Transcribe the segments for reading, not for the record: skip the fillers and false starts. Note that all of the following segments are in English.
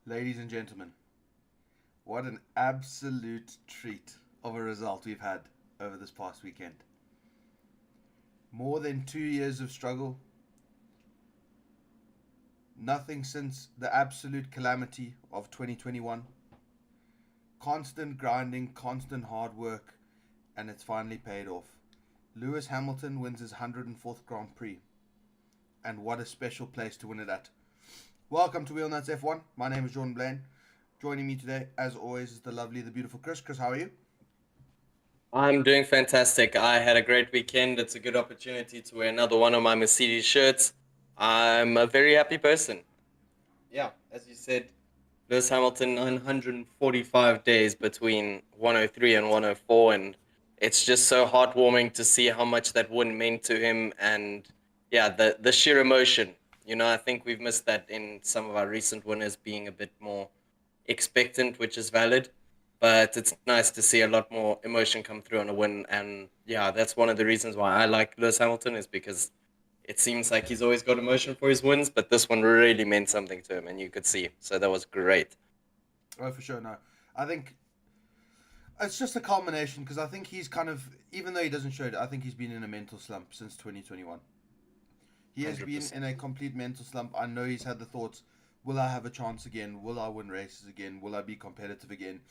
Ladies and gentlemen, what an absolute treat of a result we've had over this past weekend. More than 2 years of struggle, nothing since the absolute calamity of 2021. Constant grinding, constant hard work, and it's finally paid off. Lewis Hamilton wins his 104th Grand Prix, and what a special place to win it at. Welcome to Wheel Nuts F1. My name is Jordan Blaine. Joining me today, as always, is the lovely, the beautiful Chris. Chris, how are you? I'm doing fantastic. I had a great weekend. It's a good opportunity to wear another one of my Mercedes shirts. I'm a very happy person. Yeah, as you said, Lewis Hamilton 145 days between 103 and 104, and it's just so heartwarming to see how much that win meant to him, and yeah, the sheer emotion. I think we've missed that in some of our recent winners being a bit more expectant, which is valid. But it's nice to see a lot more emotion come through on a win, and yeah, that's one of the reasons why I like Lewis Hamilton is because it seems like he's always got emotion for his wins, but this one really meant something to him, and you could see. So that was great. Oh, for sure, no. I think it's just a culmination because I think he's kind of, even though he doesn't show it, I think he's been in a mental slump since 2021. He has been in 100%. a complete mental slump. I know he's had the thoughts, will I have a chance again? Will I win races again? Will I be competitive again?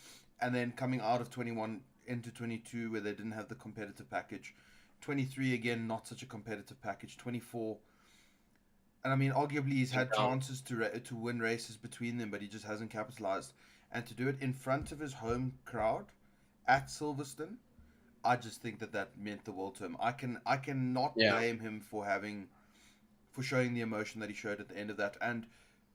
And then coming out of 21 into 22 where they didn't have the competitive package. 23 again, not such a competitive package. 24, and I mean, arguably he's had Down. chances to win races between them, but he just hasn't capitalized. And to do it in front of his home crowd at Silverstone, I just think that meant the world to him. I cannot Yeah, blame him for showing the emotion that he showed at the end of that, and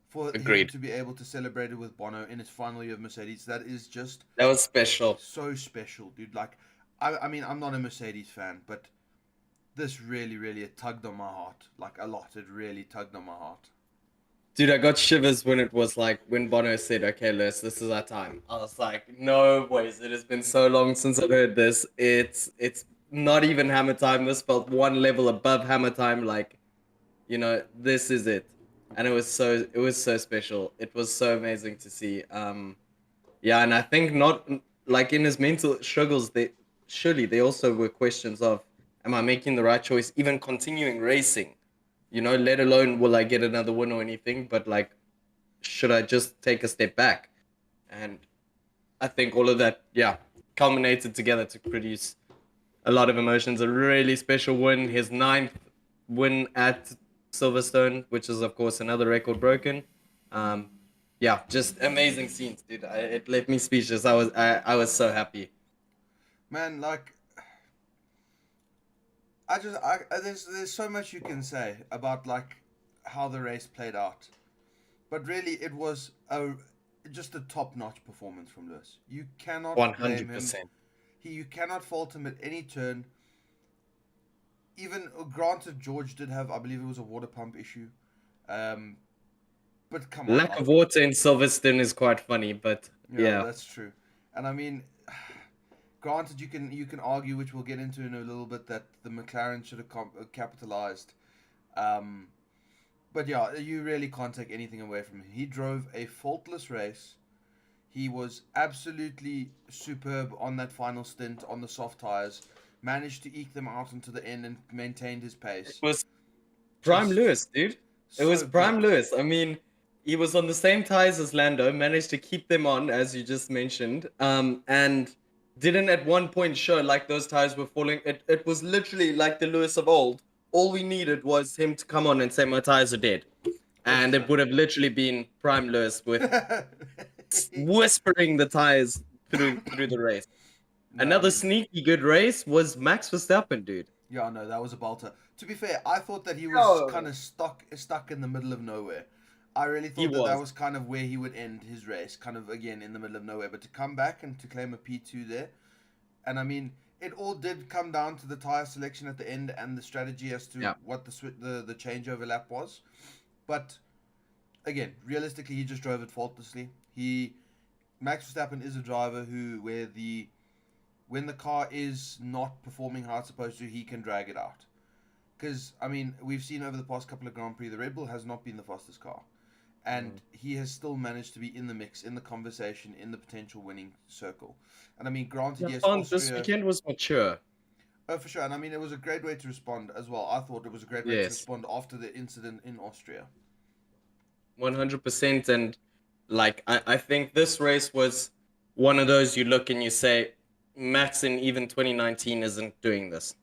for him agreed. to be able to celebrate it with Bono in his final year of Mercedes. That is just That was special. so special, dude. Like, I mean, I'm not a Mercedes fan, but this really, really, it tugged on my heart, like a lot. It really tugged on my heart. Dude, I got shivers when it was like when Bono said, "Okay, Liz, this is our time." I was like, "No ways! It has been so long since I've heard this. It's not even Hammer time. This felt one level above Hammer time. Like, this is it." And it was so special. It was so amazing to see. Yeah, and I think not like in his mental struggles, they surely they also were questions of, "Am I making the right choice? Even continuing racing." Let alone will I get another win or anything, but like, should I just take a step back? And I think all of that, yeah, culminated together to produce a lot of emotions. A really special win, his ninth win at Silverstone, which is, of course, another record broken. Um, yeah, just amazing scenes, dude. It left me speechless. I was so happy. Man, like, there's so much you can say about like how the race played out, but really it was a just a top notch performance from Lewis. You cannot blame him. 100%. You cannot fault him at any turn. Even granted, George did have, I believe it was a water pump issue, um, but come on, Lack of water in Silverstone is quite funny, but yeah, yeah. that's true. And I mean, granted, you can argue, which we'll get into in a little bit, that the McLaren should have capitalized. Um, but yeah, you really can't take anything away from him. He drove a faultless race. He was absolutely superb on that final stint on the soft tires. Managed to eke them out into the end and maintained his It pace. was Prime Just Lewis, dude. It was so Prime good. Lewis. I mean, he was on the same ties as Lando, managed to keep them on, as you just mentioned, and didn't at one point show like those tires were falling. It was literally like the Lewis of old. All we needed was him to come on and say, "My tires are dead." That's And true. it would have literally been Prime Lewis with whispering the tires through the race. No, I Another mean, sneaky good race was Max Verstappen, dude. yeah, no, that was a bolter. To be fair, I thought that he was kind Yo, of stuck in the middle of nowhere. I really he thought that was. was kind of where he would end his race, kind of again in the middle of nowhere. But to come back and to claim a P2 there, and I mean, it all did come down to the tire selection at the end and the strategy as to Yeah. what the changeover lap was. But again, realistically, he just drove it faultlessly. He Max Verstappen is a driver who where the when the car is not performing how it's supposed to, he can drag it out. Because I mean, we've seen over the past couple of Grand Prix, the Red Bull has not been the fastest car, and he has still managed to be in the mix, in the conversation, in the potential winning circle. And I mean, granted, Yeah, yes, Font this Austria. weekend was mature. Oh, for sure. And I mean, it was a great way to respond as well. I thought it was a great way to Yes, respond after the incident in Austria. 100%. And like, I think this race was one of those you look and you say, Max in even 2019 isn't doing this.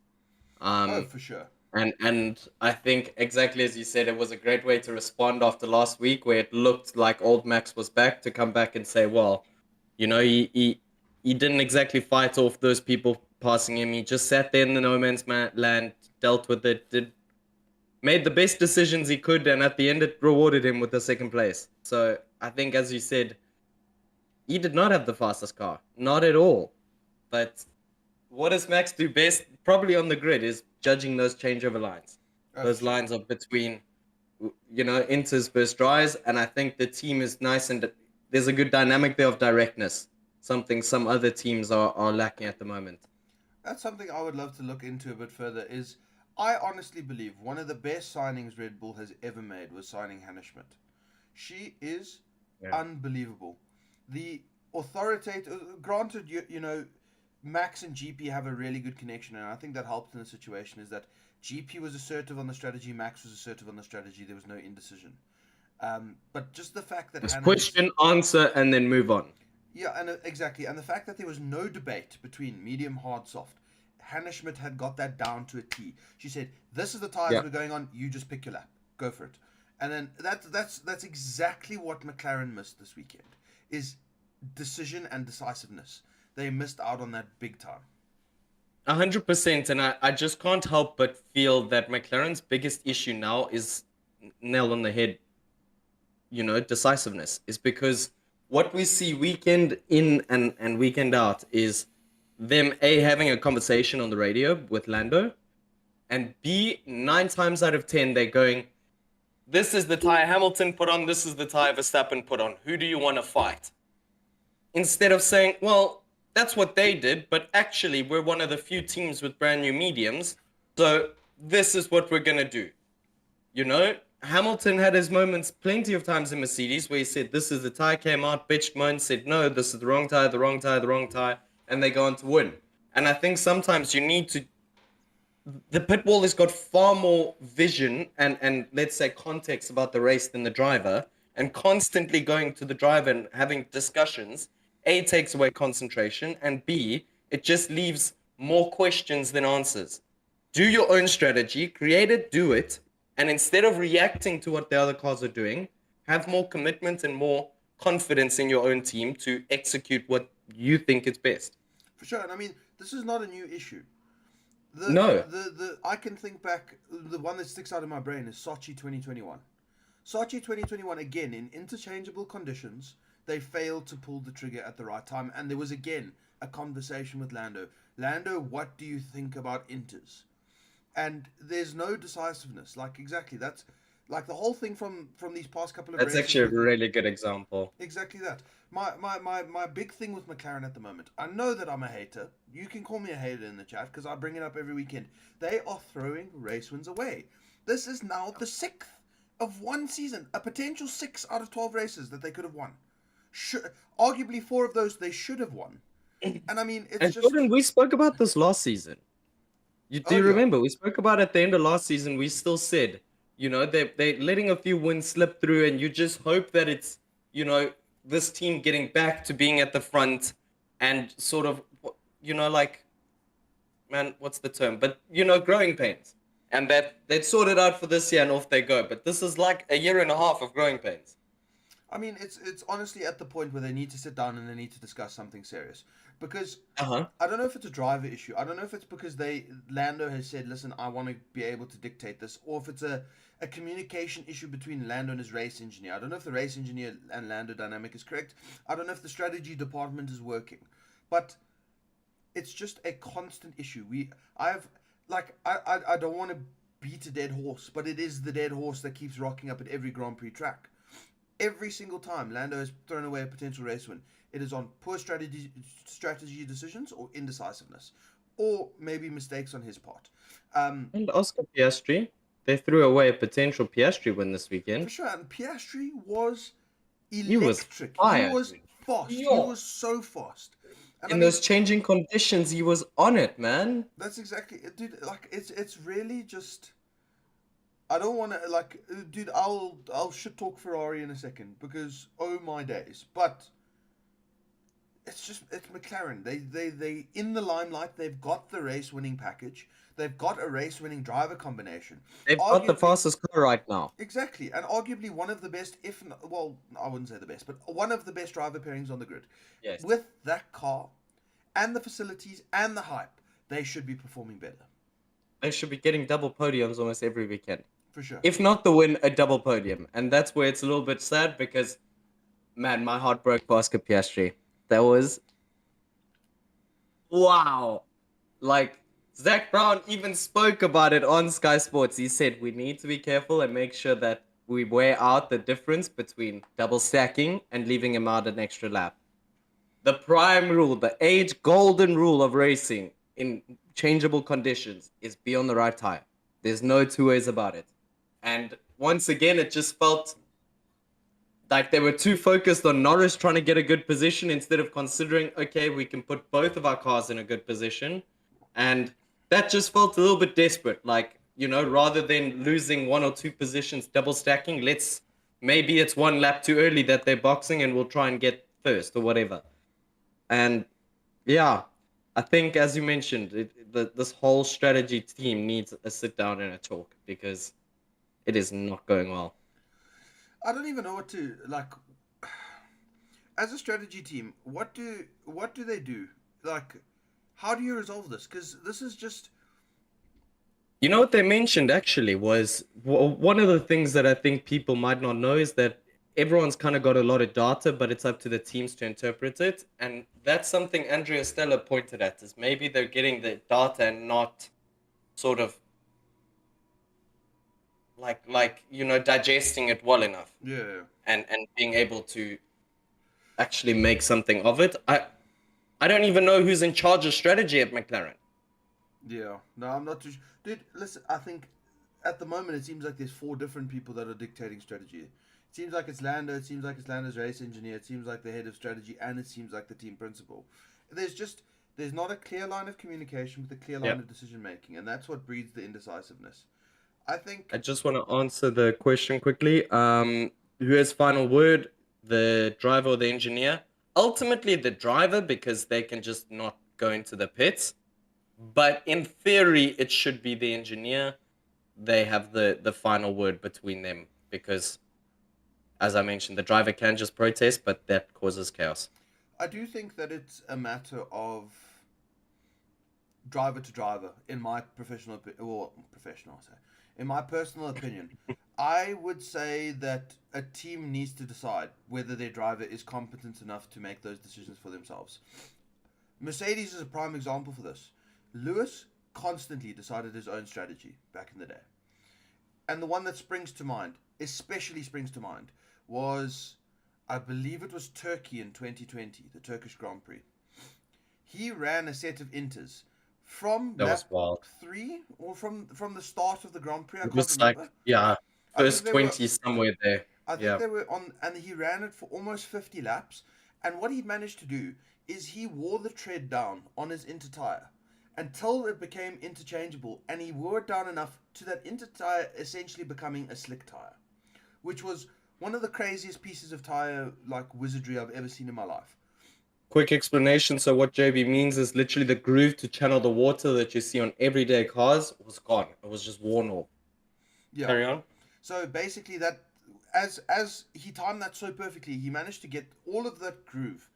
Oh, Um, for sure. and I think exactly as you said, it was a great way to respond after last week, where it looked like old Max was back to come back and say, well, he didn't exactly fight off those people passing him. He just sat there in the no man's land, dealt with it, made the best decisions he could, and at the end, it rewarded him with the second place. So I think, as you said, he did not have the fastest car, not at all. But what does Max do best? Probably on the grid is judging those changeover lines, Oh, for those sure. lines of between, inters versus dries, and I think the team is nice and there's a good dynamic there of directness, something some other teams are lacking at the moment. That's something I would love to look into a bit further. Is I honestly believe one of the best signings Red Bull has ever made was signing Hannah Schmidt. She is Yeah. unbelievable. The authoritative, granted, Max and GP have a really good connection, and I think that helped in the situation. Is that GP was assertive on the strategy, Max was assertive on the strategy. There was no indecision. But just the fact that Just Hannah has, question, answer, and then move on. yeah, and exactly, and the fact that there was no debate between medium, hard, soft. Hannah Schmidt had got that down to a T. She said, "This is the tires Yeah. we're going on. You just pick your lap, go for it." And then that's exactly what McLaren missed this weekend is decision and decisiveness. They missed out on that big time. 100%, and I just can't help but feel that McLaren's biggest issue now is nail on the head, decisiveness, is because what we see weekend in and weekend out is them A, having a conversation on the radio with Lando, and B, 9 times out of 10, they're going, this is the tire Hamilton put on, this is the tire Verstappen put on. Who do you want to fight? Instead of saying, well, that's what they did, but actually, we're one of the few teams with brand new mediums, so this is what we're going to do. Hamilton had his moments plenty of times in Mercedes where he said, this is the tire, came out, bitched, moaned, said, no, this is the wrong tire, the wrong tire, the wrong tire, and they go on to win. And I think sometimes you need to. The pit wall has got far more vision and let's say context about the race than the driver, and constantly going to the driver and having discussions, A, takes away concentration, and B, it just leaves more questions than answers. Do your own strategy, create it, do it, and instead of reacting to what the other cars are doing, have more commitment and more confidence in your own team to execute what you think is best. For sure. And I mean, this is not a new issue. No, The I can think back. The one that sticks out in my brain is Sochi 2021. Sochi 2021 again in interchangeable conditions. They failed to pull the trigger at the right time, and there was again a conversation with Lando. Lando, what do you think about inters? And there's no decisiveness. Like exactly that's like the whole thing from these past couple of that's races actually a with really good example. exactly that. My big thing with McLaren at the moment, I know that I'm a hater. You can call me a hater in the chat because I bring it up every weekend. They are throwing race wins away. This is now the sixth of one season, a potential 6 out of 12 races that they could have won. Should, arguably 4 of those they should have won. And I mean, it's And just, Jordan, we spoke about this last season. Do oh you yeah, remember? We spoke about at the end of last season. We still said, they're letting a few wins slip through, and you just hope that it's, this team getting back to being at the front and sort of, like, man, what's the term? But, growing pains. And that they'd sort it out for this year and off they go. But this is like a year and a half of growing pains. I mean, it's honestly at the point where they need to sit down and they need to discuss something serious. Because Uh-huh. I don't know if it's a driver issue. I don't know if it's because Lando has said, "Listen, I want to be able to dictate this," or if it's a communication issue between Lando and his race engineer. I don't know if the race engineer and Lando dynamic is correct. I don't know if the strategy department is working, but it's just a constant issue. I don't want to beat a dead horse, but it is the dead horse that keeps rocking up at every Grand Prix track. Every single time Lando has thrown away a potential race win, it is on poor strategy decisions or indecisiveness, or maybe mistakes on his part. And Oscar Piastri. they threw away a potential Piastri win this For weekend. sure. And Piastri was He was electric. He fire, was dude. fast. He Yo. was so fast. And I In mean, those changing conditions, he was on it, man. that's exactly it, dude. Like it's really just. I don't want to like, dude. I'll shit talk Ferrari in a second because oh my days. But it's McLaren. They in the limelight. They've got the race winning package. They've got a race winning driver combination. They've got the Arguably, fastest car right now. exactly, and arguably one of the best, if not, well, I wouldn't say the best, but one of the best driver pairings on the grid. Yes. With that car, and the facilities and the hype, they should be performing better They should be getting double podiums almost every weekend. for sure. If not the win, a double podium. And that's where it's a little bit sad because, man, my heart broke for Oscar Piastri. That was, wow. Like, Zach Brown even spoke about it on Sky Sports. He said, we need to be careful and make sure that we wear out the difference between double stacking and leaving him out an extra lap. The prime rule, the age golden rule of racing in changeable conditions is be on the right tire. There's no two ways about it. And once again, it just felt like they were too focused on Norris trying to get a good position instead of considering, okay, we can put both of our cars in a good position. And that just felt a little bit desperate. Like, rather than losing one or two positions, double stacking, maybe it's one lap too early that they're boxing and we'll try and get first or whatever. And yeah, I think, as you mentioned, this whole strategy team needs a sit down and a talk because it is not going well. I don't even know what to like. As a strategy team, what do they do? Like, how do you resolve this? Because this is just You know what they mentioned actually was one of the things that I think people might not know is that everyone's kind of got a lot of data, but it's up to the teams to interpret it. And that's something Andrea Stella pointed at is maybe they're getting the data and not sort of digesting it well enough yeah. and being able to actually make something of it. I don't even know who's in charge of strategy at McLaren. Yeah, no, I'm not too. Dude, listen, I think at the moment it seems like there's four different people that are dictating strategy. It seems like it's Lando. It seems like it's Lando's race engineer. It seems like the head of strategy, and it seems like the team principal. There's not a clear line of communication with a clear line Yeah. of decision making, and that's what breeds the indecisiveness. I think I just want to answer the question quickly. Who has final word, the driver or the engineer? Ultimately, the driver, because they can just not go into the pits. But in theory, it should be the engineer. They have the final word between them because, as I mentioned, the driver can just protest, but that causes chaos. I do think that it's a matter of driver to driver, in my professional, I say, in my personal opinion. I would say that a team needs to decide whether their driver is competent enough to make those decisions for themselves. Mercedes is a prime example for this. Lewis constantly decided his own strategy back in the day. And the one that especially springs to mind, was, I believe it was Turkey in 2020, the Turkish Grand Prix. He ran a set of inters from That was lap wild. 3 or from the start of the Grand Prix. I It can't was like, remember. yeah, I think first they were 20 somewhere there. I think Yeah. they were on, and he ran it for almost 50 laps. And what he managed to do is he wore the tread down on his inter tire until it became interchangeable, and he wore it down enough to that inter tire essentially becoming a slick tire, which was one of the craziest pieces of tire like wizardry I've ever seen in my life. Quick explanation. So what JB means is literally the groove to channel the water that you see on everyday cars was gone. It was just worn off. Yeah. Carry on. So basically, that as he timed that so perfectly, he managed to get all of that groove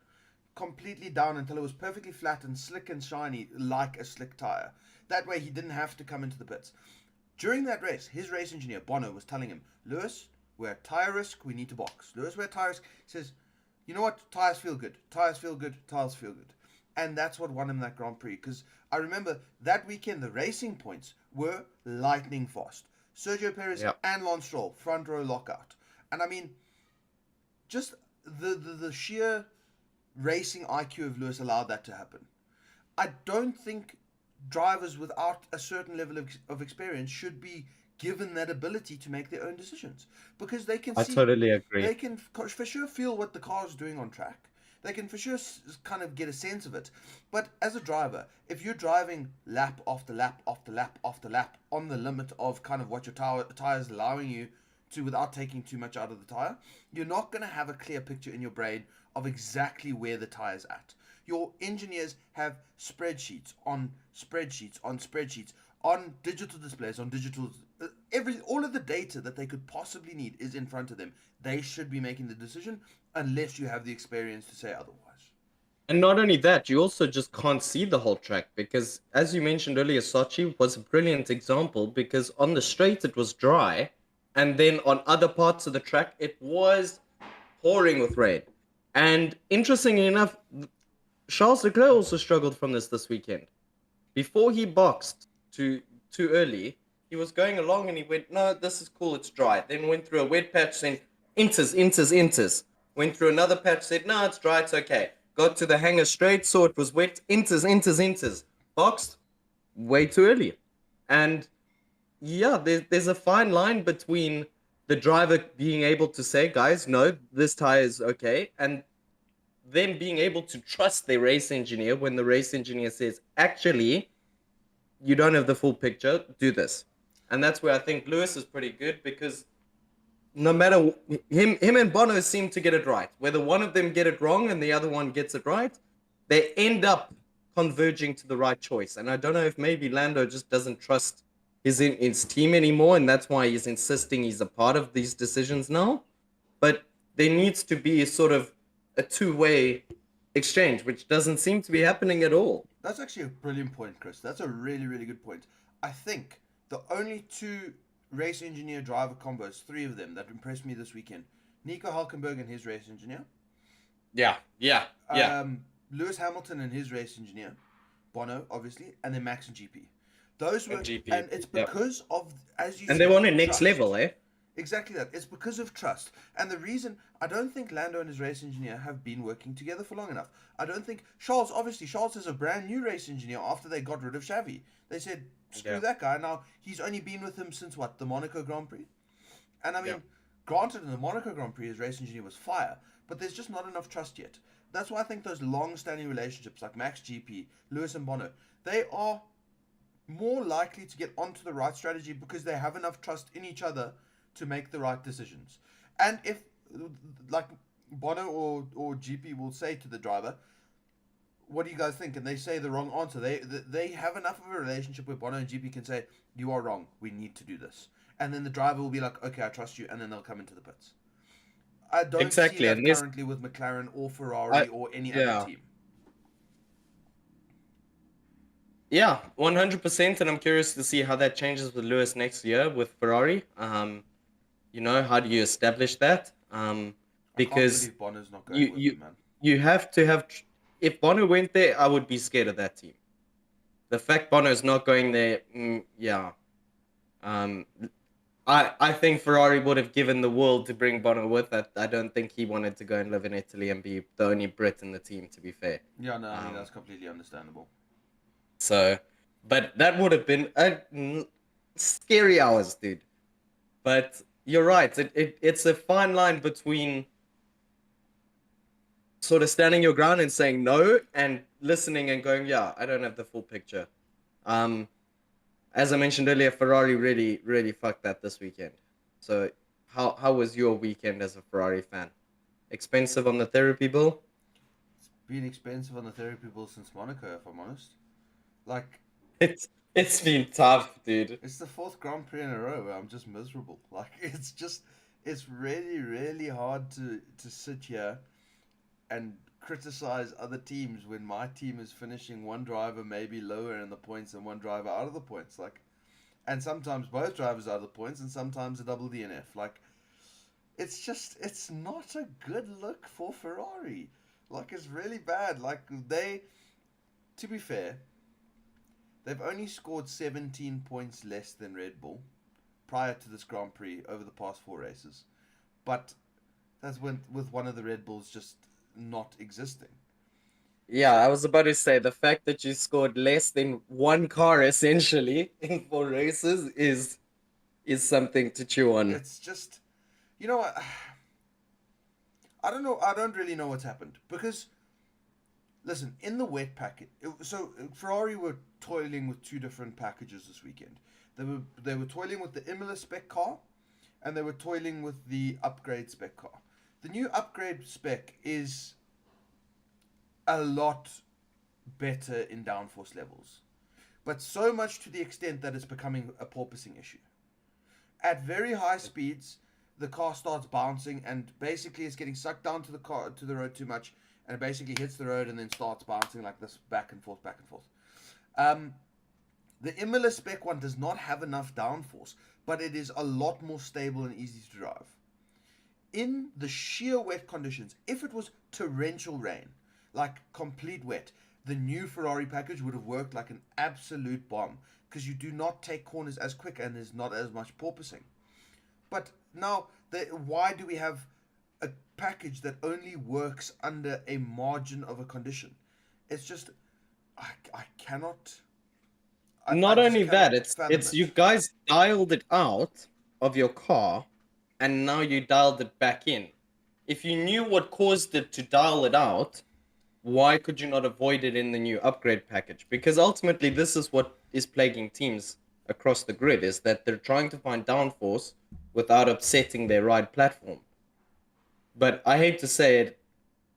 completely down until it was perfectly flat and slick and shiny like a slick tire. That way, he didn't have to come into the pits. During that race, his race engineer Bono was telling him, "Lewis, we're at tire risk. We need to box. Lewis, we're at tire risk." He says, "You know what? Tires feel good. Tires feel good. Tires feel good." And that's what won him that Grand Prix. Because I remember that weekend, the racing points were lightning fast. Sergio Perez Yeah. and Lance Stroll, front row lockout. And I mean, just the sheer racing IQ of Lewis allowed that to happen. I don't think drivers without a certain level of experience should be given that ability to make their own decisions, because they can I see, totally agree. they can for sure feel what the car is doing on track. They can for sure kind of get a sense of it. But as a driver, if you're driving lap after lap after lap after lap on the limit of kind of what your tire is allowing you to without taking too much out of the tire, you're not going to have a clear picture in your brain of exactly where the tire's at. Your engineers have spreadsheets on spreadsheets on spreadsheets on digital displays on digital all of the data that they could possibly need is in front of them. They should be making the decision unless you have the experience to say otherwise. And not only that, you also just can't see the whole track because, as you mentioned earlier, Sochi was a brilliant example because on the straight it was dry, and then on other parts of the track it was pouring with rain. And interestingly enough, Charles Leclerc also struggled from this weekend. Before he boxed too early, he was going along and he went, "No, this is cool, it's dry." Then went through a wet patch, saying, "Enters." Went through another patch, said, "No, it's dry, it's okay." Got to the hangar straight, saw it was wet, enters. Boxed way too early. And yeah, there's a fine line between the driver being able to say, "Guys, no, this tire is okay," and them being able to trust their race engineer when the race engineer says, "Actually, you don't have the full picture, do this." And that's where I think Lewis is pretty good because no matter him and Bono seem to get it right. Whether one of them get it wrong and the other one gets it right, they end up converging to the right choice. And I don't know if maybe Lando just doesn't trust his team anymore, and that's why he's insisting he's a part of these decisions now. But there needs to be sort of a two-way exchange, which doesn't seem to be happening at all. That's actually a brilliant point, Chris. That's a really, really good point. I think the only two race engineer driver combos, three of them, that impressed me this weekend: Nico Hulkenberg and his race engineer, Yeah. Lewis Hamilton and his race engineer, Bono, obviously, and then Max and GP. Those And were, GP. and it's Yep. because of, as you And they said, want a next trust. level, eh? Exactly that. It's because of trust. And the reason, I don't think Lando and his race engineer have been working together for long enough. I don't think Charles is a brand new race engineer after they got rid of Xavi. They said, screw Yeah. that guy. Now, he's only been with him since what? The Monaco Grand Prix? And I Yeah. mean, granted, in the Monaco Grand Prix, his race engineer was fire, but there's just not enough trust yet. That's why I think those long standing relationships like Max GP, Lewis and Bono, they are more likely to get onto the right strategy because they have enough trust in each other to make the right decisions. And if, like, Bono or GP will say to the driver, "What do you guys think?" and they say the wrong answer, they have enough of a relationship where Bono and GP can say, "You are wrong. We need to do this." And then the driver will be like, "Okay, I trust you," and then they'll come into the pits. I don't see Exactly. that And this, currently with McLaren or Ferrari I, or any other yeah, team. yeah, 100%. And I'm curious to see how that changes with Lewis next year with Ferrari. How do you establish that? I can't Because believe Bono's not you going with you him, man. you have to have. If Bono went there, I would be scared of that team. The fact Bono's not going there, yeah. Um, I think Ferrari would have given the world to bring Bono with. I don't think he wanted to go and live in Italy and be the only Brit in the team. To be fair. Yeah, no, I mean, Um, that's completely understandable. So, but that would have been scary hours, dude. But you're right. It's a fine line between sort of standing your ground and saying no and listening and going, yeah, I don't have the full picture. Um, as I mentioned earlier, Ferrari really, really fucked that this weekend. So, how was your weekend as a Ferrari fan? Expensive on the therapy bill? It's been expensive on the therapy bill since Monaco, if I'm honest. Like, It's been tough, dude. it's the fourth Grand Prix in a row where I'm just miserable. Like, it's really, really hard to sit here and criticize other teams when my team is finishing one driver maybe lower in the points and one driver out of the points. Like, and sometimes both drivers out of the points and sometimes a double DNF. Like, it's not a good look for Ferrari. Like, it's really bad. Like, to be fair, they've only scored 17 points less than Red Bull prior to this Grand Prix over the past four races. But that's with one of the Red Bulls just not existing. Yeah, I was about to say the fact that you scored less than one car essentially in four races is is something to chew on. It's just, you know what? I don't know. I don't really know what's happened because listen, in the wet packet. So Ferrari were toiling with two different packages this weekend. They were toiling with the Imola spec car, and they were toiling with the upgrade spec car. The new upgrade spec is a lot better in downforce levels, but so much to the extent that it's becoming a porpoising issue. At very high speeds, the car starts bouncing and basically it's getting sucked down to the road too much, and it basically hits the road and then starts bouncing like this back and forth, back and forth. Um, the Imola spec one does not have enough downforce, but it is a lot more stable and easy to drive. In the sheer wet conditions, if it was torrential rain, like complete wet, the new Ferrari package would have worked like an absolute bomb because you do not take corners as quick and there's not as much porpoising. But now, why do we have a package that only works under a margin of a condition? It's just, I cannot, I Not just only that, cannot it's fathom it's you it. guys dialed it out of your car and now you dialed it back in. If you knew what caused it to dial it out, why could you not avoid it in the new upgrade package? Because ultimately this is what is plaguing teams across the grid, is that they're trying to find downforce without upsetting their ride platform. But I hate to say it,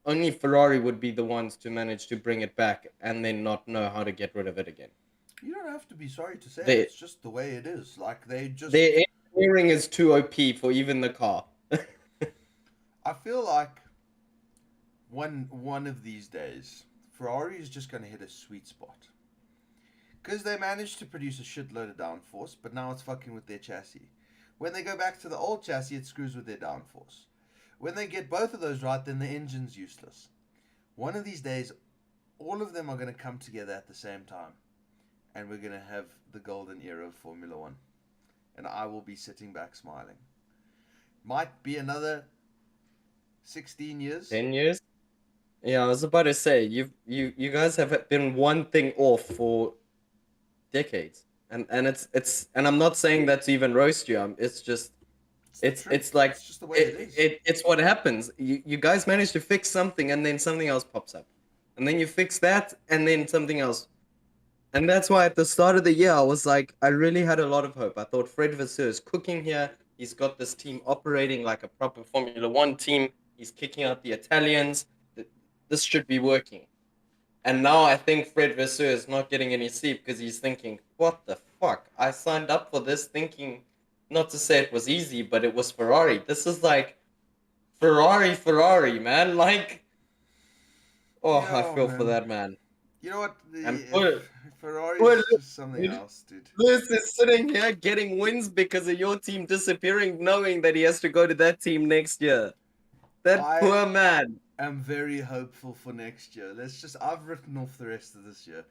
only Ferrari would be the ones to manage to bring it back and then not know how to get rid of it again. You don't have to be sorry to say it. They It's just the way it is. Like they just, Their engineering is too OP for even the car. I feel like one of these days, Ferrari is just going to hit a sweet spot because they managed to produce a shitload of downforce, but now it's fucking with their chassis. When they go back to the old chassis, it screws with their downforce. When they get both of those right, then the engine's useless. One of these days, all of them are going to come together at the same time, and we're going to have the golden era of Formula One. And I will be sitting back smiling. Might be another 16 years. 10 years? Yeah, I was about to say you guys have been one thing off for decades, and it's and I'm not saying that to even roast you. It's just It's the it's truth. like It's just the way it is. it's what happens. You guys manage to fix something, and then something else pops up, and then you fix that, and then something else. And that's why at the start of the year, I was like, I really had a lot of hope. I thought Fred Vasseur is cooking here. He's got this team operating like a proper Formula One team. He's kicking out the Italians. This should be working. And now I think Fred Vasseur is not getting any sleep because he's thinking, what the fuck? I signed up for this thinking, not to say it was easy, but it was Ferrari. This is like Ferrari, man. Like, oh, I Yeah, feel for man. that man. You know what? And Ferrari's just something else, dude. Lewis is sitting here getting wins because of your team disappearing, knowing that he has to go to that team next year. That I poor man. am very hopeful for next year. I've written off the rest of this year.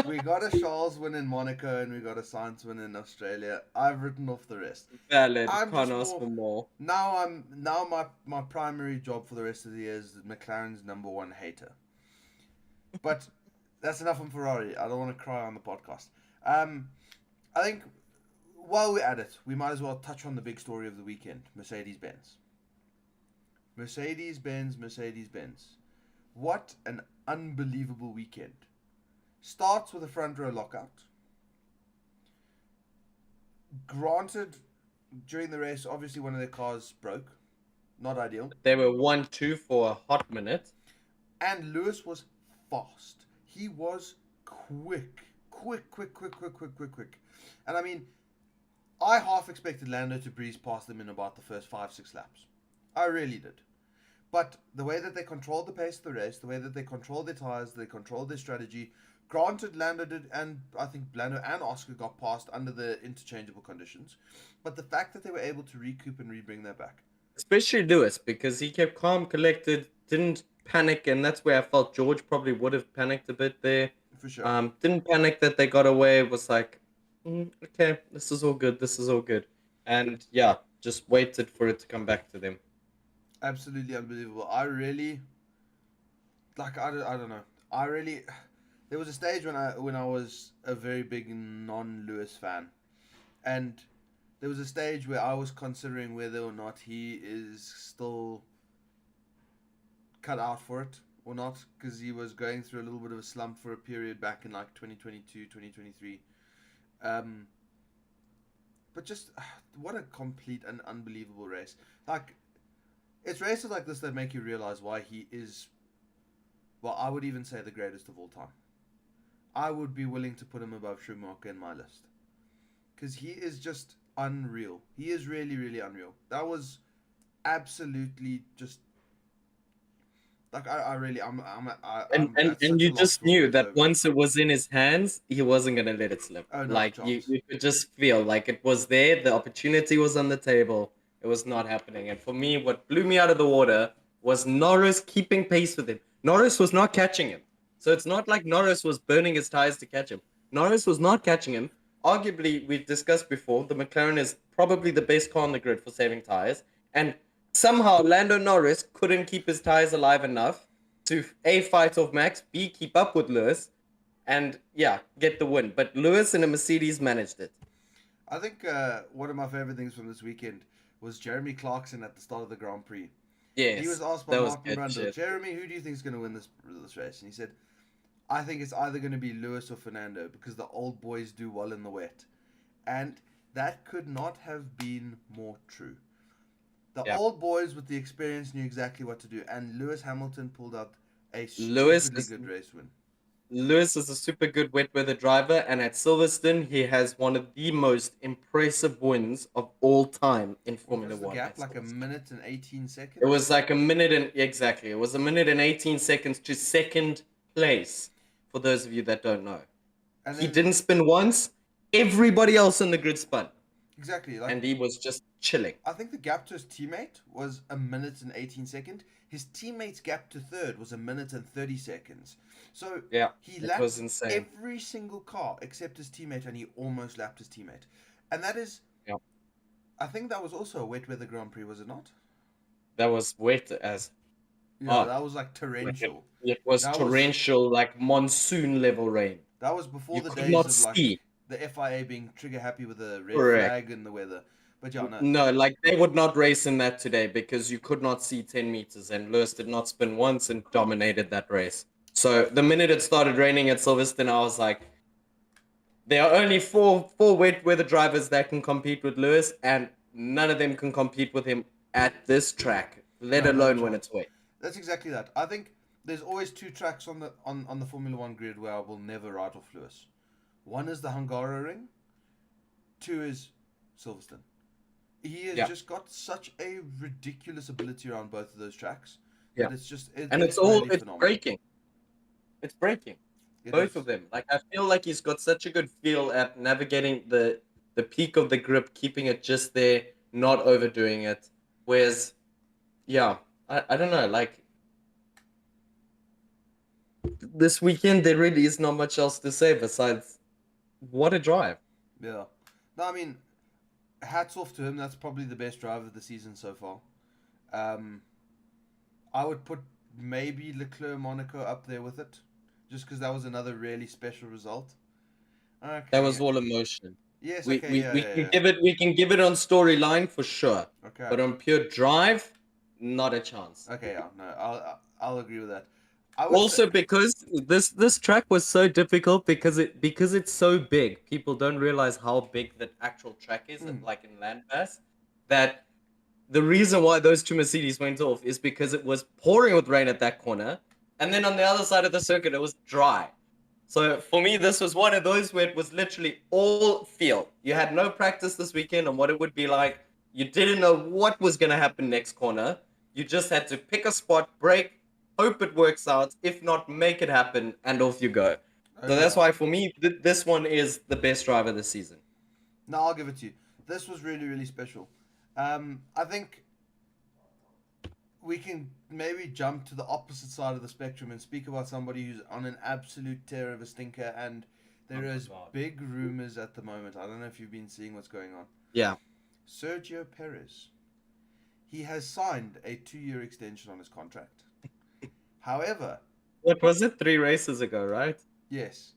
We got a Charles win in Monaco and we got a Sainz win in Australia. I've written off the rest. Valid. I'm Can't just ask more for more. now my primary job for the rest of the year is McLaren's number one hater. But that's enough on Ferrari. I don't want to cry on the podcast. I think while we're at it, we might as well touch on the big story of the weekend: Mercedes Benz. Mercedes Benz, Mercedes Benz. What an unbelievable weekend. Starts with a front row lockout. Granted, during the race, obviously one of their cars broke. Not ideal. They were 1-2 for a hot minute. And Lewis was fast. He was quick. Quick, quick, quick, quick, quick, quick, quick. And I mean, I half expected Lando to breeze past them in about the first 5, 6 laps. I really did. But the way that they controlled the pace of the race, the way that they controlled their tires, they controlled their strategy. Granted, Lando did, and I think Lando and Oscar got past under the interchangeable conditions. But the fact that they were able to recoup and rebring that back. Especially Lewis, because he kept calm, collected, didn't panic, and that's where I felt George probably would have panicked a bit there. For sure. Didn't panic that they got away. It was like, okay, this is all good. This is all good. And yeah, just waited for it to come back to them. Absolutely unbelievable. I really, I don't know. I really, there was a stage when I was a very big non-Lewis fan, and there was a stage where I was considering whether or not he is still cut out for it or not, because he was going through a little bit of a slump for a period back in like 2022, 2023. Um, but just what a complete and unbelievable race. Like, it's races like this that make you realize why he is, well, I would even say the greatest of all time. I would be willing to put him above Schumacher in my list because he is just unreal. He is really, really unreal. That was absolutely just like I really And I'm and at and such a you loss just for knew words that over it. once it was in his hands, he wasn't gonna let it slip. Oh, not a Like you, chance. you could just feel like it was there, the opportunity was on the table, it was not happening. And for me, what blew me out of the water was Norris keeping pace with him. Norris was not catching him. So it's not like Norris was burning his tires to catch him. Norris was not catching him. Arguably, we've discussed before, the McLaren is probably the best car on the grid for saving tires. And somehow Lando Norris couldn't keep his tires alive enough to A, fight off Max, B, keep up with Lewis, and yeah, get the win. But Lewis and a Mercedes managed it. I think one of my favorite things from this weekend was Jeremy Clarkson at the start of the Grand Prix. He was Yes, asked by that was Martin good Brundle, shit. Jeremy, who do you think is going to win this race? And he said, I think it's either going to be Lewis or Fernando because the old boys do well in the wet. And that could not have been more true. The Yeah. old boys with the experience knew exactly what to do, and Lewis Hamilton pulled out a Lewis stupidly is good race win. Lewis is a super good wet weather driver, and at Silverstone, he has one of the most impressive wins of all time in What Formula was the One gap? at Like a Silverstone. minute and 18 It seconds? was like a minute and exactly. It was a minute and 18 seconds to second place. For those of you that don't know, And he then, didn't spin once. Everybody else in the grid spun, exactly, like, and he was just chilling. I think the gap to his teammate was a minute and 18 seconds. His teammate's gap to third was a minute and 30 seconds. So Yeah, he it was lapped insane. every single car except his teammate, and he almost lapped his teammate. And that is, Yeah, I think that was also a wet weather Grand Prix, was it not? that was wet as Yeah, oh, that was like like torrential. it was That was torrential, like monsoon level rain. that was before You the could days not of like see. the FIA being trigger happy with a red Correct. flag in the weather. But yeah, no, No, like they would not race in that today because you could not see 10 meters, and Lewis did not spin once and dominated that race. So the minute it started raining at Silverstone, I was like, there are only four wet weather drivers that can compete with Lewis, and none of them can compete with him at this track, let no, not a alone when chance. it's wet. That's exactly that. I think there's always two tracks on the Formula One grid where I will never write off Lewis. One is the Hungaroring. Two is Silverstone. He has Yeah, just got such a ridiculous ability around both of those tracks yeah. that And it's really it's phenomenal. breaking. It's breaking. It Both of is. them. Like I feel like he's got such a good feel at navigating the peak of the grip, keeping it just there, not overdoing it. Whereas, yeah, I don't know. Like this weekend, there really is not much else to say besides what a drive. Yeah. No, I mean, hats off to him. That's probably the best drive of the season so far. Um, I would put maybe Leclerc Monaco up there with it, just because that was another really special result. That Okay. was all emotion. Yes. We Okay. we, Yeah. we Yeah. can Yeah. give it we can give it on storyline for sure, Okay. but on pure drive, not a chance. Okay. Yeah. No. I'll agree with that. I would say. Also because this track was so difficult because it's so big, people don't realize how big the actual track is, Mm, like in landmass, that the reason why those two Mercedes went off is because it was pouring with rain at that corner, and then on the other side of the circuit it was dry. So for me, this was one of those where it was literally all feel. You had no practice this weekend on what it would be like. You didn't know what was going to happen next corner. You just had to pick a spot, brake, hope it works out. If not, make it happen, and off you go. So okay. that's Yeah. why for me, this one is the best driver this season. No, I'll give it to you. This was really really special. I think we can maybe jump to the opposite side of the spectrum and speak about somebody who's on an absolute tear of a stinker, and Oh there my is God. big rumors at the moment. I don't know if you've been seeing what's going on. Yeah. Sergio Perez. He has signed a 2-year extension on his contract. However, What was it? 3 races ago, right? yes,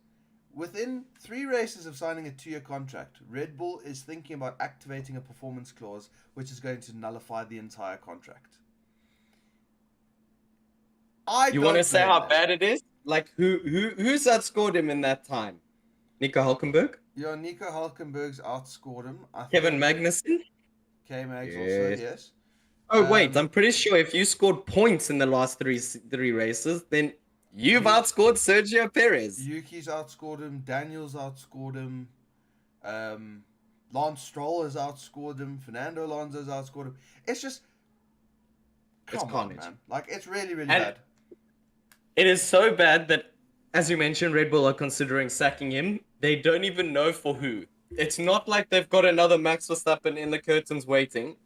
Within 3 races of signing a 2-year contract, Red Bull is thinking about activating a performance clause which is going to nullify the entire contract. I You want to don't say blame how them. bad it is? Like who's outscored him in that time? Nico Hulkenberg? Yeah, Nico Hulkenberg's outscored him. I Kevin think Magnussen? K-Mags also, Yes. yes. Oh wait, Um, I'm pretty sure if you scored points in the last three races, then you've he, outscored Sergio Perez. Yuki's outscored him. Daniel's outscored him. Um, Lance Stroll has outscored him. Fernando Alonso's outscored him. It's just, It's come on, carnage. man. Like, it's really, really And bad. it is so bad that, as you mentioned, Red Bull are considering sacking him. They don't even know for who. It's not like they've got another Max Verstappen in the curtains waiting.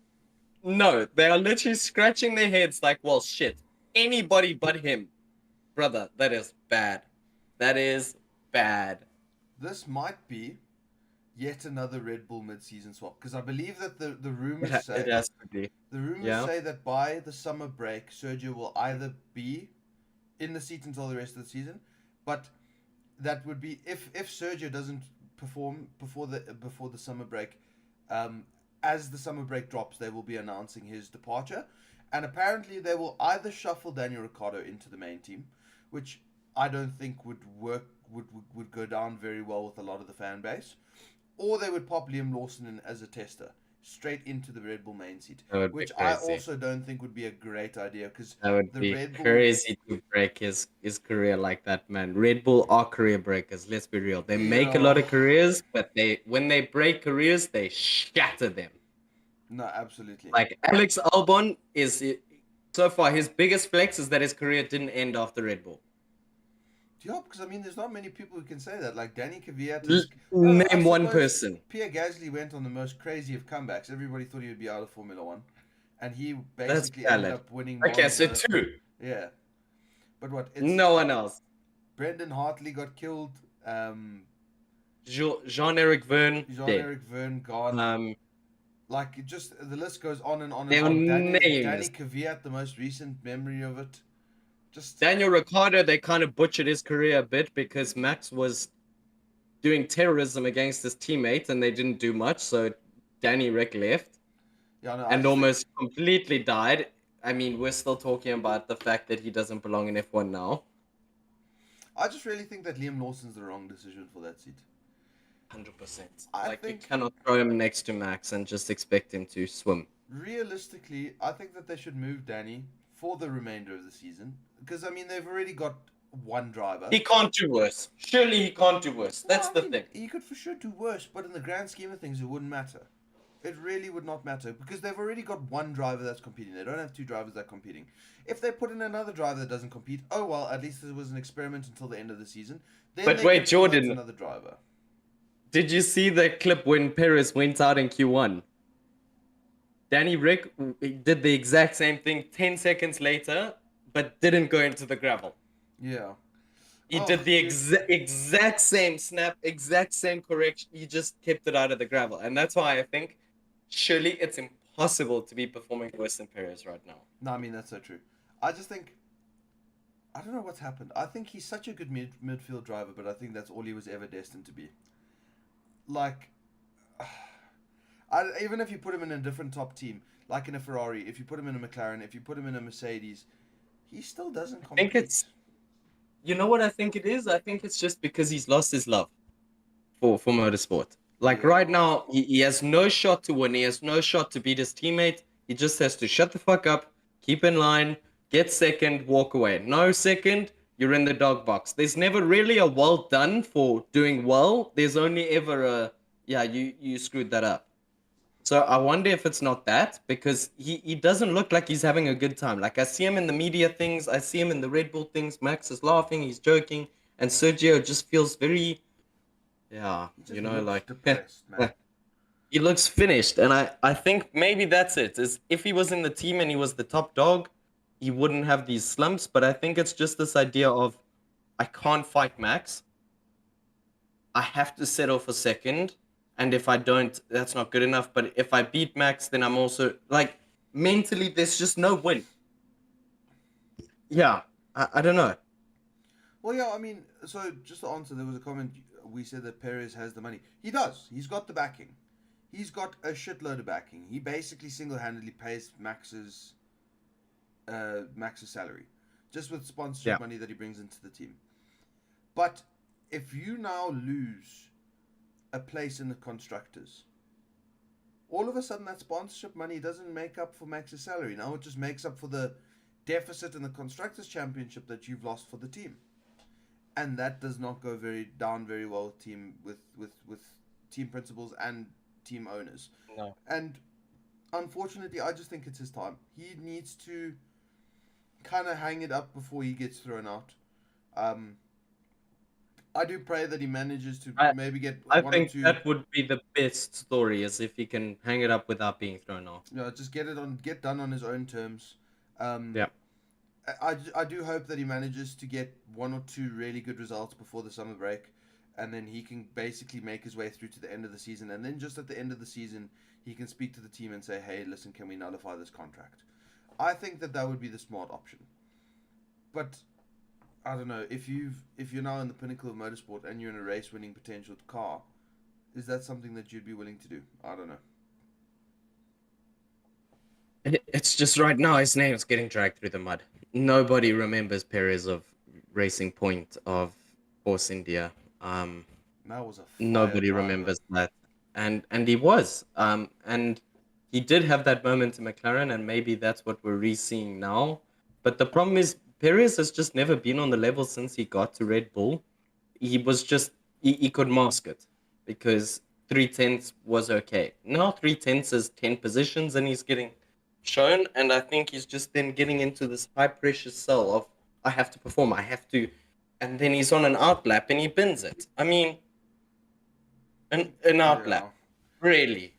No, they are literally scratching their heads like, well, shit. Anybody but him. Brother, that is bad. That is bad. This might be yet another Red Bull mid-season swap because I believe that the It, rumors ha- it say has to be. Yeah. that by the summer break, Sergio will either be in the seat until the rest of the season, but that would be if Sergio doesn't perform before the summer break. Um, as the summer break drops, they will be announcing his departure, and apparently they will either shuffle Daniel Ricciardo into the main team, which I don't think would work would go down very well with a lot of the fan base, or they would pop Liam Lawson in as a tester straight into the Red Bull main seat, That would be which I crazy. also don't think would be a great idea because That would the be Red Bull, crazy to break his career like that, man. Red Bull are career breakers. Let's be real. They make a lot yeah, of careers, but when they break careers, they shatter them. no, absolutely. Like Alex Albon is so far his biggest flex is that his career didn't end after Red Bull. Yeah, because I mean, there's not many people who can say that. Like Danny Kvyat L- is. I Name one suppose person. Pierre Gasly went on the most crazy of comebacks. Everybody thought he would be out of Formula One, and he That's basically ended valid. up winning Okay, so Monza. two. Yeah, but what? It's No one else. Brendan Hartley got killed. Jean-Eric Verne dead. Jean-Eric Verne gone. Um, Like it just the list goes on and on and their on. names. Danny Kvyat, the most recent memory of it. Just Daniel Ricciardo, they kind of butchered his career a bit because Max was doing terrorism against his teammates and they didn't do much. So Danny Rick left yeah, no, I and just think almost completely died. I mean, we're still talking about the fact that he doesn't belong in F1 now. I just really think that Liam Lawson's the wrong decision for that seat. 100%. I Like, you think cannot throw him next to Max and just expect him to swim. realistically, I think that they should move Danny for the remainder of the season because I mean they've already got one driver. He can't do worse. Surely he can't do worse. That's Well, I the mean, thing. he could for sure do worse, but in the grand scheme of things, it wouldn't matter. It really would not matter because they've already got one driver that's competing. They don't have two drivers that are competing. If they put in another driver that doesn't compete, oh well, at least it was an experiment until the end of the season. Then But they wait, can promote Jordan, another driver. did you see the clip when Perez went out in Q1? Danny Rick did the exact same thing 10 seconds later, but didn't go into the gravel. Yeah. He Oh, did the dude. exact same snap, exact same correction. He just kept it out of the gravel. And that's why I think surely it's impossible to be performing worse than Perez right now. No, I mean that's so true. I just think I don't know what's happened. I think he's such a good midfield driver, but I think that's all he was ever destined to be. Like, even if you put him in a different top team, like in a Ferrari, if you put him in a McLaren, if you put him in a Mercedes, he still doesn't I think compete. it's, you know what I think it is? I think it's just because he's lost his love for motorsport. Like right Yeah. now, he has no shot to win. He has no shot to beat his teammate. He just has to shut the fuck up, keep in line, get second, walk away. No second, you're in the dog box. There's never really a well done for doing well. There's only ever a, yeah, you screwed that up. So I wonder if it's not that because he doesn't look like he's having a good time. Like I see him in the media things, I see him in the Red Bull things. Max is laughing, he's joking, and Sergio just feels very, yeah, He you just know, looks like depressed, man. he looks finished. And I think maybe that's it. Is if he was in the team and he was the top dog, he wouldn't have these slumps. But I think it's just this idea of I can't fight Max. I have to settle for second. And if I don't, that's not good enough. But if I beat Max, then I'm also like mentally, there's just no win. Yeah, I don't know. Well, yeah, I mean, so just to answer, there was a comment. we said that Perez has the money. He does. He's got the backing. He's got a shitload of backing. He basically single-handedly pays Max's salary, just with Yeah. sponsorship money that he brings into the team. But if you now lose a place in the constructors, all of a sudden that sponsorship money doesn't make up for Max's salary. Now it just makes up for the deficit in the constructors championship that you've lost for the team, and that does not go very well with team principals and team owners. No. And unfortunately, I just think it's his time. He needs to kind of hang it up before he gets thrown out. I do pray that he manages to maybe get I one think or two. that would be the best story, is if he can hang it up without being thrown off. Just get done on his own terms. Yeah. I do hope that he manages to get one or two really good results before the summer break, and then he can basically make his way through to the end of the season. And then just at the end of the season, he can speak to the team and say, "Hey, listen, can we nullify this contract?" I think that would be the smart option. But I don't know, if you're now in the pinnacle of motorsport and you're in a race-winning potential car, is that something that you'd be willing to do? I don't know. It's just right now his name's getting dragged through the mud. Nobody remembers Perez of Racing Point, of Force India. That was a fire Nobody driver. remembers that, and he was. And he did have that moment in McLaren, and maybe that's what we're re-seeing now. But the problem is Perez has just never been on the level since he got to Red Bull. He was just he could mask it because 3/10 was okay. Now 3/10 is 10 positions, and he's getting shown, and I think he's just then getting into this high pressure cell of I have to perform, I have to, and then he's on an outlap and he bins it. I mean, an outlap, Yeah. really?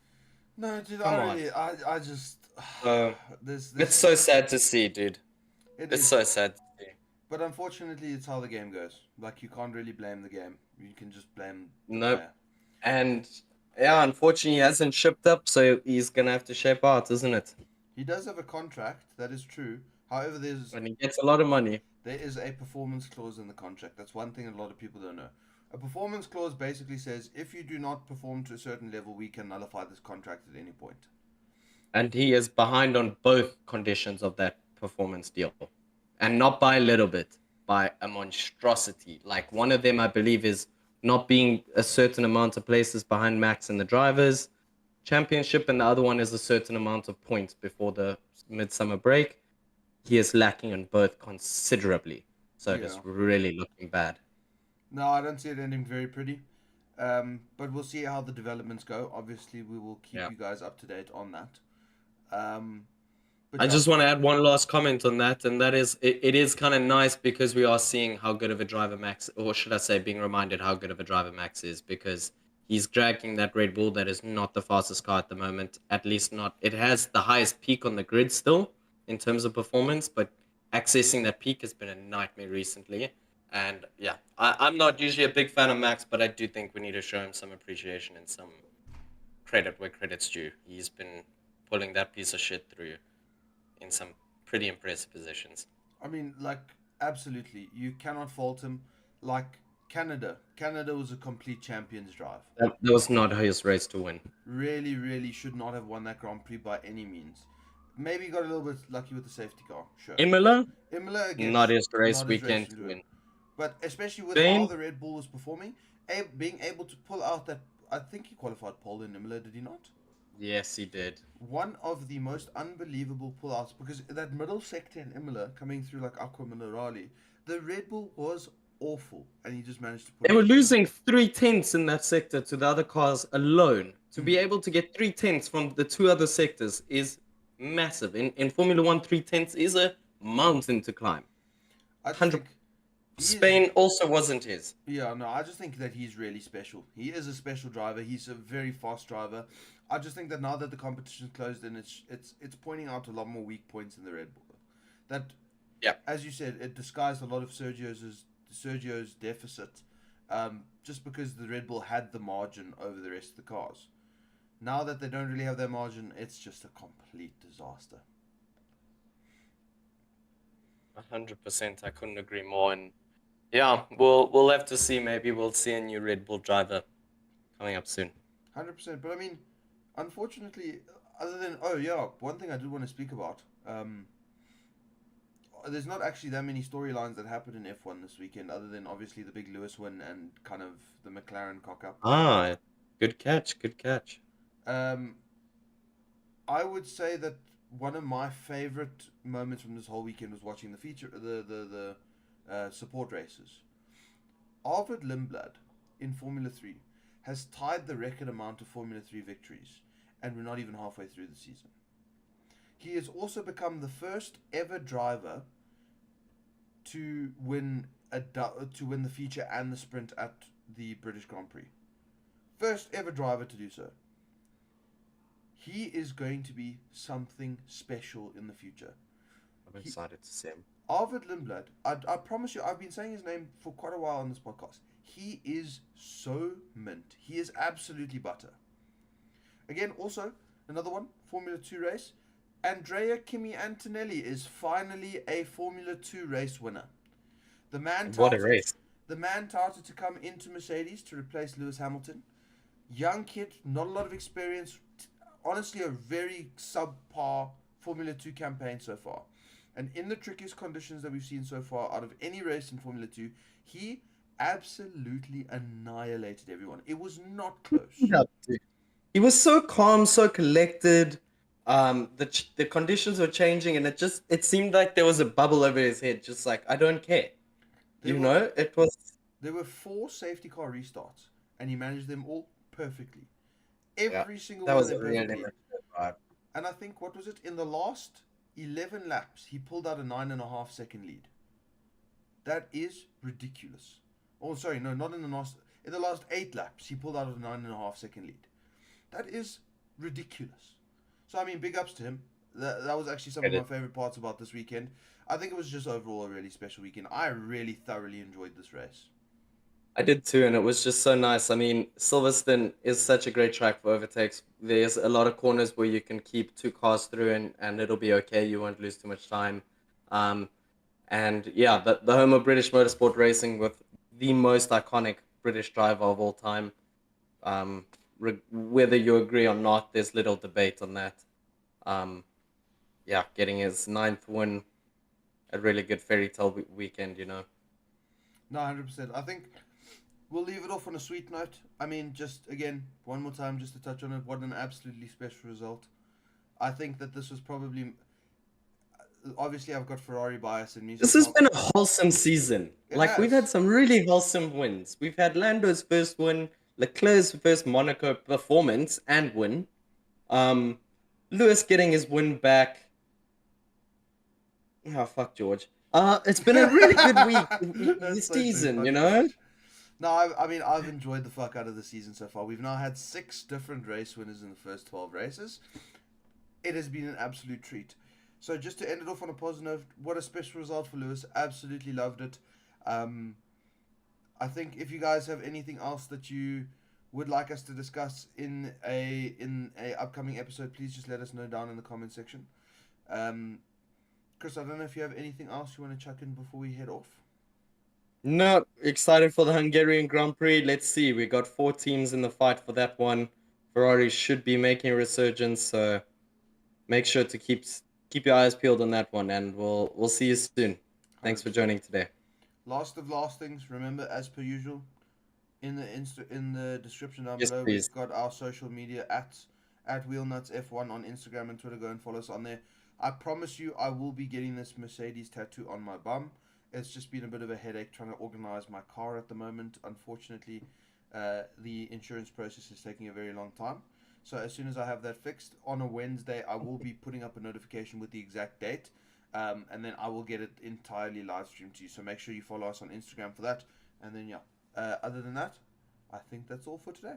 No, dude, Come I on. really, I just, this, It's so sad to see, dude. it It's is. so sad to see. But unfortunately, it's how the game goes. Like, you can't really blame the game. You can just blame the Nope. player. And yeah, unfortunately, he hasn't shipped up, so he's gonna have to shape out, isn't it? He does have a contract, that is true. However, And he gets a lot of money. there is a performance clause in the contract. That's one thing a lot of people don't know. A performance clause basically says if you do not perform to a certain level, we can nullify this contract at any point. And he is behind on both conditions of that performance deal. And not by a little bit, by a monstrosity. Like one of them, I believe, is not being a certain amount of places behind Max in the drivers' championship, and the other one is a certain amount of points before the midsummer break. He is lacking on both considerably. So it is Yeah. really looking bad. No, I don't see it ending very pretty. But we'll see how the developments go. Obviously, we will keep Yeah. you guys up to date on that. But I yeah, just want to add one last comment on that, and that is it is kind of nice because we are seeing how good of a driver Max, or should I say, being reminded how good of a driver Max is, because he's dragging that Red Bull that is not the fastest car at the moment, at least not. It has the highest peak on the grid still in terms of performance, but accessing that peak has been a nightmare recently. And yeah, I'm not usually a big fan of Max, but I do think we need to show him some appreciation and some credit where credit's due. He's been pulling that piece of shit through in some pretty impressive positions. I mean, like, absolutely. You cannot fault him. Like, Canada. Canada was a complete champions drive. That was not his race to win. Really, really should not have won that Grand Prix by any means. Maybe got a little bit lucky with the safety car, sure. Imola, Imola, again, not his race not his weekend race to win. But especially with Spain? how the Red Bull was performing, being able to pull out that, I think he qualified pole in Imola, did he not? Yes, he did. One of the most unbelievable pullouts, because that middle sector in Imola coming through like Aqua Minerali, the Red Bull was awful, and he just managed to pull They it were through. losing 3/10 in that sector to the other cars alone. To be able to get 3/10 from the two other sectors is massive. In Formula One, 3/10 is a mountain to climb. I just 100. think he is, Spain also wasn't his. yeah, no, I just think that he's really special. He is a special driver. He's a very fast driver. I just think that now that the competition's closed in, it's pointing out a lot more weak points in the Red Bull. That, Yeah. as you said, it disguised a lot of Sergio's deficit, just because the Red Bull had the margin over the rest of the cars. Now that they don't really have their margin, it's just a complete disaster. 100%. I couldn't agree more. And Yeah, we'll have to see. Maybe we'll see a new Red Bull driver coming up soon. 100%. But I mean, unfortunately, other than oh yeah, one thing I did want to speak about. There's not actually that many storylines that happened in F1 this weekend, other than obviously the big Lewis win and kind of the McLaren cock up. Ah, good catch, good catch. Um, I would say that one of my favorite moments from this whole weekend was watching the support races. Arvid Lindblad in Formula 3 has tied the record amount of Formula 3 victories, and we're not even halfway through the season. He has also become the first ever driver to win the feature and the sprint at the British Grand Prix. First ever driver to do so. He is going to be something special in the future. I'm excited to see him. Arvid Lindblad, I promise you, I've been saying his name for quite a while on this podcast. He is so mint. He is absolutely butter. Again, also, another one, Formula 2 race. Andrea Kimi Antonelli is finally a Formula 2 race winner. The man What a touted, race. the man touted to come into Mercedes to replace Lewis Hamilton. Young kid, not a lot of experience. Honestly, a very subpar Formula 2 campaign so far. And in the trickiest conditions that we've seen so far out of any race in Formula 2, he absolutely annihilated everyone. It was not close. Yeah, dude. He was so calm, so collected. The conditions were changing, and it seemed like there was a bubble over his head, just like I don't care. There You were know, it was. there were 4 safety car restarts, and he managed them all perfectly. Yeah, Every single that one of was them a really perfectly. good vibe. And I think, what was it? In the last 11 laps, he pulled out a 9.5 second lead. That is ridiculous. Oh, sorry, no, not in the last. In the last 8 laps, he pulled out a 9.5 second lead. That is ridiculous. So, I mean, big ups to him. That was actually some of my favorite parts about this weekend. I think it was just overall a really special weekend. I really thoroughly enjoyed this race. I did too, and it was just so nice. I mean, Silverstone is such a great track for overtakes. There's a lot of corners where you can keep 2 cars through, and it'll be okay. You won't lose too much time. Um, and yeah, the home of British motorsport racing with the most iconic British driver of all time. Um, Whether you agree or not, there's little debate on that. Um, yeah, getting his 9th win, a really good fairy tale weekend, you know. No, 100%. I think we'll leave it off on a sweet note. I mean, just again, one more time, just to touch on it, what an absolutely special result. I think that this was probably. Obviously, I've got Ferrari bias in me. This has been a wholesome season. It Like, we've had has. some really wholesome wins. We've had Lando's first win, Leclerc's first Monaco performance and win, um, Lewis getting his win back. Oh, fuck George. It's been a really good week That's this so true. season, you Fuck know? George. No, I mean, I've enjoyed the fuck out of the season so far. We've now had 6 different race winners in the first 12 races. It has been an absolute treat. So just to end it off on a positive note, what a special result for Lewis. Absolutely loved it. Um, I think if you guys have anything else that you would like us to discuss in a upcoming episode, please just let us know down in the comment section. Um, Chris, I don't know if you have anything else you want to chuck in before we head off. No, excited for the Hungarian Grand Prix. Let's see. We got 4 teams in the fight for that one. Ferrari should be making a resurgence, so make sure to keep your eyes peeled on that one, and we'll see you soon. Thanks for 100%. joining today. Last of last things, remember, as per usual, in the description down Yes, below, please. we've got our social media at WheelnutsF1 on Instagram and Twitter. Go and follow us on there. I promise you, I will be getting this Mercedes tattoo on my bum. It's just been a bit of a headache trying to organize my car at the moment. Unfortunately, the insurance process is taking a very long time. So as soon as I have that fixed on a Wednesday, I will be putting up a notification with the exact date. And then I will get it entirely live streamed to you. So make sure you follow us on Instagram for that. And then, yeah, other than that, I think that's all for today.